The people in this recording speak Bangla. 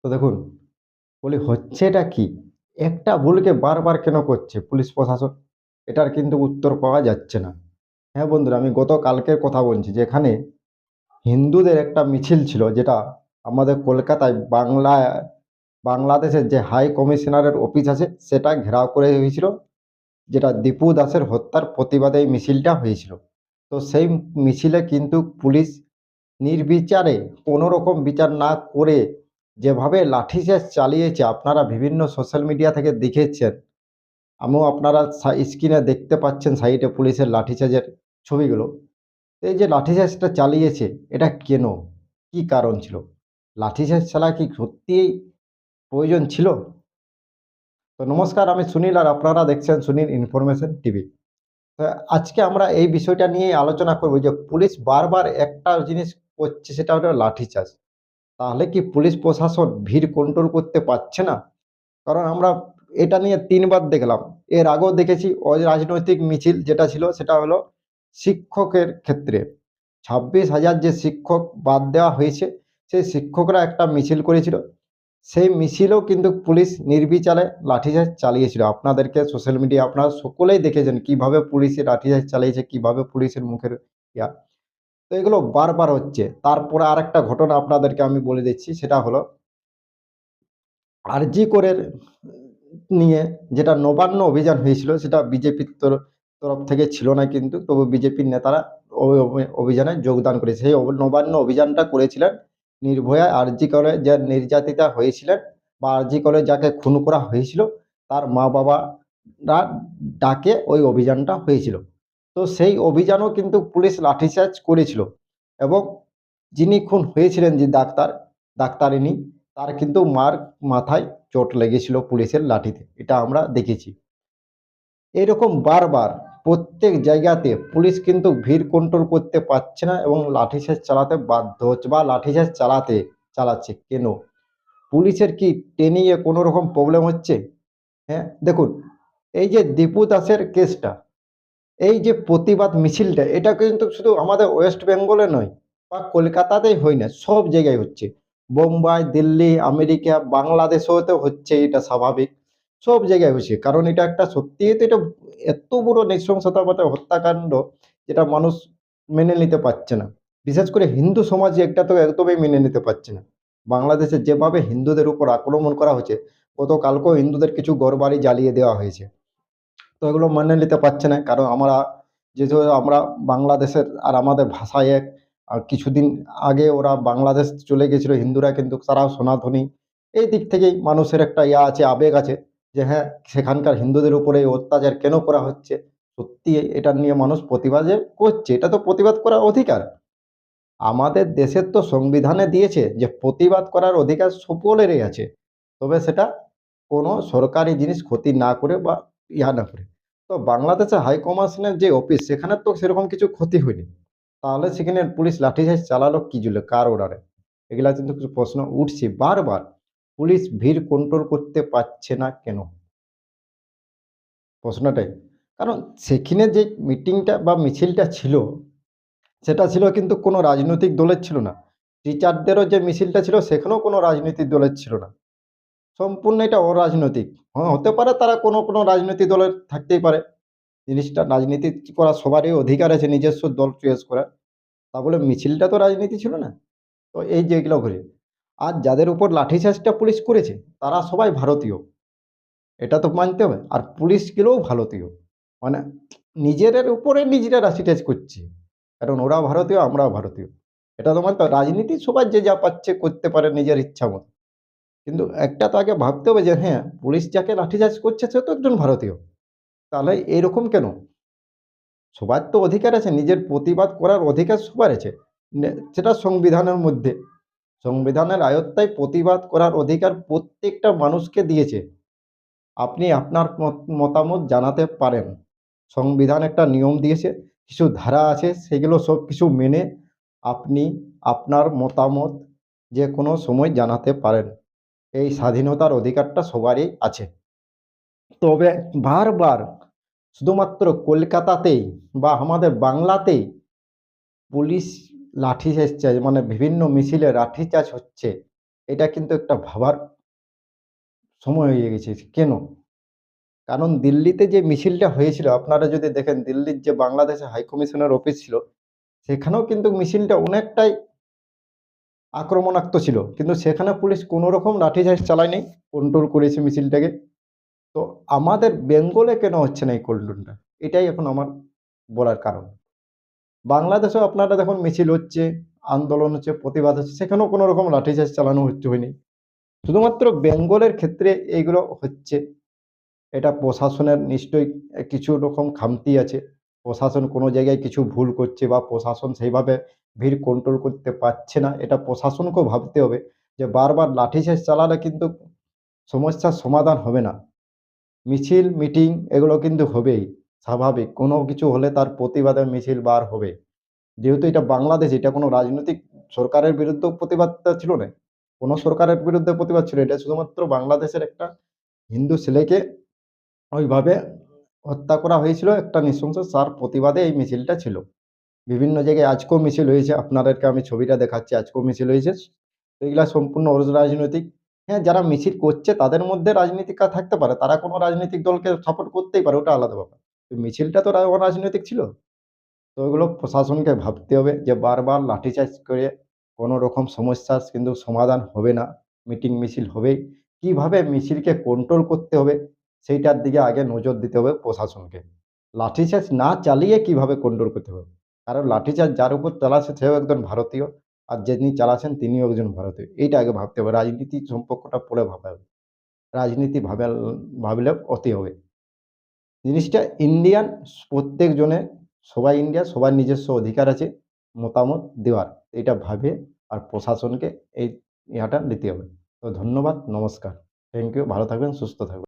তো দেখুন, বলি হচ্ছেটা কি? একটা ভুলকে বারবার কেন করছে পুলিশ প্রশাসন? এটার কিন্তু উত্তর পাওয়া যাচ্ছে না। হ্যাঁ বন্ধুরা, আমি গতকালকের কথা বলছি, যেখানে হিন্দুদের একটা মিছিল ছিল, যেটা আমাদের কলকাতায় বাংলাদেশের যে হাই কমিশনারের অফিস আছে সেটা ঘেরাও করে হয়েছিল, যেটা দীপু দাসের হত্যার প্রতিবাদে এই মিছিলটা হয়েছিল। তো সেই মিছিলে কিন্তু পুলিশ নির্বিচারে, কোনো রকম বিচার না করে, যেভাবে লাঠিচার্জ চালিয়েছে, আপনারা বিভিন্ন সোশ্যাল মিডিয়া থেকে দেখেছেন। আমিও, আপনারা স্ক্রিনে দেখতে পাচ্ছেন সাইডে পুলিশের লাঠিচার্জের ছবিগুলো। এই যে লাঠিচার্জটা চালিয়েছে, এটা কেন? কি কারণ ছিল? লাঠিচার্জ ছাড়া কি সত্যিই প্রয়োজন ছিল? তো নমস্কার, আমি সুনীল আর আপনারা দেখছেন সুনীল ইনফরমেশন টিভি। তো আজকে আমরা এই বিষয়টা নিয়ে আলোচনা করব, যে পুলিশ বারবার একটা জিনিস করছে, সেটা হলো লাঠিচার্জ। তাহলে কি পুলিশ প্রশাসন ভিড় কন্ট্রোল করতে পারছে না? কারণ আমরা এটা নিয়ে ৩ বার দেখলাম। এর আগেও দেখেছি অরাজনৈতিক মিছিল যেটা ছিল, সেটা হলো শিক্ষকের ক্ষেত্রে। ২৬,০০০ যে শিক্ষক বাদ দেওয়া হয়েছে, সেই শিক্ষকরা একটা মিছিল করেছিল। সেই মিছিলেও কিন্তু পুলিশ নির্বিচারে লাঠিচার্জ চালিয়েছিল। আপনাদেরকে সোশ্যাল মিডিয়া আপনারা সকলেই দেখেছেন কিভাবে পুলিশে লাঠিচার্জ চালিয়েছে, কিভাবে পুলিশের মুখের ইয়া। তো এগুলো বারবার হচ্ছে। তারপরে আরেকটা ঘটনা আপনাদেরকে আমি বলে দিচ্ছি, সেটা হলো আরজি করের নিয়ে যেটা নবান্ন অভিযান হয়েছিল, সেটা বিজেপির তরফ থেকে ছিল না, কিন্তু তবু বিজেপির নেতারা ওই অভিযানে যোগদান করেছে। সেই নবান্ন অভিযানটা করেছিলেন নির্ভয়া আরজি করে যে নির্যাতিতা হয়েছিলেন, বা আরজি করে যাকে খুন করা হয়েছিল, তার মা বাবারা ডাকে ওই অভিযানটা হয়েছিল। তো সেই অভিযানও কিন্তু পুলিশ লাঠিচার্জ করেছিল, এবং যিনি খুন হয়েছিলেন, যে ডাক্তারিনী, তার কিন্তু মাথায় চোট লেগেছিল পুলিশের লাঠিতে। এটা আমরা দেখেছি। এরকম বারবার প্রত্যেক জায়গাতে পুলিশ কিন্তু ভিড় কন্ট্রোল করতে পারছে না, এবং লাঠিচার্জ চালাতে বাধ্য হচ্ছে, বা লাঠিচার্জ চালাচ্ছে কেন? পুলিশের কি ট্রেনিংয়ে কোনো রকম প্রবলেম হচ্ছে? হ্যাঁ, দেখুন, এই যে দীপু দাসের কেসটা, এই যে প্রতিবাদ মিছিলটা, এটা কিন্তু শুধু আমাদের ওয়েস্ট বেঙ্গলে নয়, বা কলকাতাতেই হয় না, সব জায়গায় হচ্ছে। বোম্বাই, দিল্লি, আমেরিকা, বাংলাদেশেও তো হচ্ছে, এটা স্বাভাবিক। সব জায়গায় হচ্ছে, কারণ এটা একটা সত্যিই তো, এটা এত বড় নৃশংসতা, হত্যাকাণ্ড, যেটা মানুষ মেনে নিতে পারছে না। বিশেষ করে হিন্দু সমাজ একটা তো একদমই মেনে নিতে পারছে না। বাংলাদেশে যেভাবে হিন্দুদের উপর আক্রমণ করা হচ্ছে, গতকালকেও হিন্দুদের কিছু ঘরবাড়ি জ্বালিয়ে দেওয়া হয়েছে। তো এগুলো মেনে নিতে পারছে না, কারণ আমরা যেহেতু আমরা বাংলাদেশের, আর আমাদের ভাষা এক। আর কিছুদিন আগে ওরা বাংলাদেশ চলে গেছিল হিন্দুরা, কিন্তু তারাও সনাতনী। এই দিক থেকেই মানুষের একটা ইয়া আছে, আবেগ আছে, যে হ্যাঁ, সেখানকার হিন্দুদের উপরে এই অত্যাচার কেন করা হচ্ছে। সত্যি এটা নিয়ে মানুষ প্রতিবাদ যে করছে, এটা তো প্রতিবাদ করার অধিকার। আমাদের দেশের তো সংবিধানে দিয়েছে যে প্রতিবাদ করার অধিকার সকলেরই আছে, তবে সেটা কোনো সরকারি জিনিস ক্ষতি না করে, বা ইয়া না করে। তো বাংলাদেশে হাই কমিশনের যে অফিস, সেখানে তো সেরকম কিছু ক্ষতি হয়নি। তাহলে সেখানে পুলিশ লাঠিচার্জ চালালো কি জন্য, কার অর্ডারে? এগুলা কিন্তু কিছু প্রশ্ন উঠছে বারবার। পুলিশ ভিড় কন্ট্রোল করতে পারছে না কেন? প্রশ্নটাই। কারণ সেখানে যে মিটিংটা বা মিছিলটা ছিল, সেটা ছিল কিন্তু কোনো রাজনৈতিক দলের ছিল না। টিচারদেরও যে মিছিলটা ছিল, সেখানেও কোনো রাজনৈতিক দলের ছিল না। সম্পূর্ণ এটা অরাজনৈতিক। হ্যাঁ, হতে পারে তারা কোনো রাজনৈতিক দলের থাকতেই পারে। জিনিসটা রাজনীতি করার সবারই অধিকার আছে নিজস্ব দল চয়েস করার। তা বলে মিছিলটা তো রাজনীতি ছিল না। তো এই যে এগুলো ঘুরে। আর যাদের উপর লাঠিচার্জটা পুলিশ করেছে, তারা সবাই ভারতীয়। এটা তো মানতে হবে। আর পুলিশগুলোও ভারতীয়। মানে নিজেদের উপরে নিজেরা লাঠিচার্জ করছে। কারণ ওরাও ভারতীয়, আমরাও ভারতীয়। এটা তো মানতে হবে। রাজনীতি সবাই যে যা পাচ্ছে করতে পারে নিজের ইচ্ছামত। কিন্তু একটা তো আগে ভাবতে হবে যে হ্যাঁ, পুলিশ যাকে লাঠিচার্জ করছে সে তো একজন ভারতীয়। তাহলে এরকম কেন? সবার তো অধিকার আছে, নিজের প্রতিবাদ করার অধিকার সবার আছে। সেটা সংবিধানের মধ্যে। সংবিধানের আয়ত্তায় প্রতিবাদ করার অধিকার প্রত্যেকটা মানুষকে দিয়েছে। আপনি আপনার মতামত জানাতে পারেন। সংবিধান একটা নিয়ম দিয়েছে, কিছু ধারা আছে, সেগুলো সব কিছু মেনে আপনি আপনার মতামত যে কোনো সময় জানাতে পারেন। এই স্বাধীনতার অধিকারটা সবারই আছে। তবে বারবার শুধুমাত্র কলকাতাতেই, বা আমাদের বাংলাতেই পুলিশ লাঠিচার্জ, মানে বিভিন্ন মিছিলে লাঠিচার্জ হচ্ছে, এটা কিন্তু একটা ভাবার সময় হয়ে গেছে। কেন? কারণ দিল্লিতে যে মিছিলটা হয়েছিল আপনারা যদি দেখেন দিল্লির যে বাংলাদেশের হাই কমিশনের অফিস ছিল, সেখানেও কিন্তু মিছিলটা অনেকটাই আক্রমণাত্মক ছিল। কিন্তু সেখানে পুলিশ কোনো রকম লাঠিচার্জ চালায়নি, কন্ট্রোল করেছে মিছিলটাকে। তো আমাদের বেঙ্গলে কেন হচ্ছে না এই কন্ট্রোলটা? এটাই এখন আমার বলার কারণ। বাংলাদেশেও আপনারা দেখুন মিছিল হচ্ছে, আন্দোলন হচ্ছে, প্রতিবাদ হচ্ছে, সেখানেও কোনো রকম লাঠিচার্জ চালানো হয়নি। শুধুমাত্র বেঙ্গলের ক্ষেত্রে এইগুলো হচ্ছে। এটা প্রশাসনের নিশ্চয়ই কিছু রকম খামতি আছে। প্রশাসন কোনো জায়গায় কিছু ভুল করছে বা প্রশাসন সেইভাবে ভিড় কন্ট্রোল করতে পারছে না। এটা প্রশাসনকেও ভাবতে হবে যে বারবার লাঠিচার্জ চালালে কিন্তু সমস্যার সমাধান হবে না। মিছিল, মিটিং এগুলো কিন্তু হবেই, স্বাভাবিক। কোনো কিছু হলে তার প্রতিবাদে মিছিল বার হবে। যেহেতু এটা বাংলাদেশ, এটা কোনো রাজনৈতিক সরকারের বিরুদ্ধেও প্রতিবাদটা ছিল না। কোনো সরকারের বিরুদ্ধে প্রতিবাদ ছিল না। এটা শুধুমাত্র বাংলাদেশের একটা হিন্দু ছেলেকে ওইভাবে হত্যা করা হয়েছিল একটা নৃশংস, তার প্রতিবাদে এই মিছিলটা ছিল। বিভিন্ন জায়গায় আজকেও মিছিল হয়েছে, আপনাদেরকে আমি ছবিটা দেখাচ্ছি, আজকেও মিছিল হয়েছে। তো এগুলা সম্পূর্ণ অরাজনৈতিক। হ্যাঁ, যারা মিছিল করছে তাদের মধ্যে রাজনীতিকরা থাকতে পারে, তারা কোনো রাজনৈতিক দলকে সাপোর্ট করতেই পারে, ওটা আলাদা ব্যাপার। তো মিছিলটা তো অরাজনৈতিক ছিল। তো ওইগুলো প্রশাসনকে ভাবতে হবে যে বারবার লাঠিচার্জ করে কোনো রকম সমস্যার কিন্তু সমাধান হবে না। মিটিং মিছিল হবেই। কিভাবে মিছিলকে কন্ট্রোল করতে হবে সেইটার দিকে আগে নজর দিতে হবে প্রশাসনকে। লাঠিচার্জ না চালিয়ে কিভাবে কন্ট্রোল করতে হবে। কারণ লাঠিচার্জ যার উপর চালাচ্ছে সেও একজন ভারতীয়, আর যিনি চালাচ্ছেন তিনিও একজন ভারতীয়। এইটা আগে ভাবতে হবে। রাজনীতির সম্পর্কটা পরে ভাবা হবে। রাজনীতি ভাবলে অতি হবে। জিনিসটা ইন্ডিয়ান, প্রত্যেকজনের, সবাই ইন্ডিয়া, সবার নিজস্ব অধিকার আছে মতামত দেওয়ার। এটা ভাবে আর প্রশাসনকে এই ইহাটা নিতে হবে। তো ধন্যবাদ, নমস্কার। Thank you. ভালো থাকবেন, সুস্থ থাকবেন।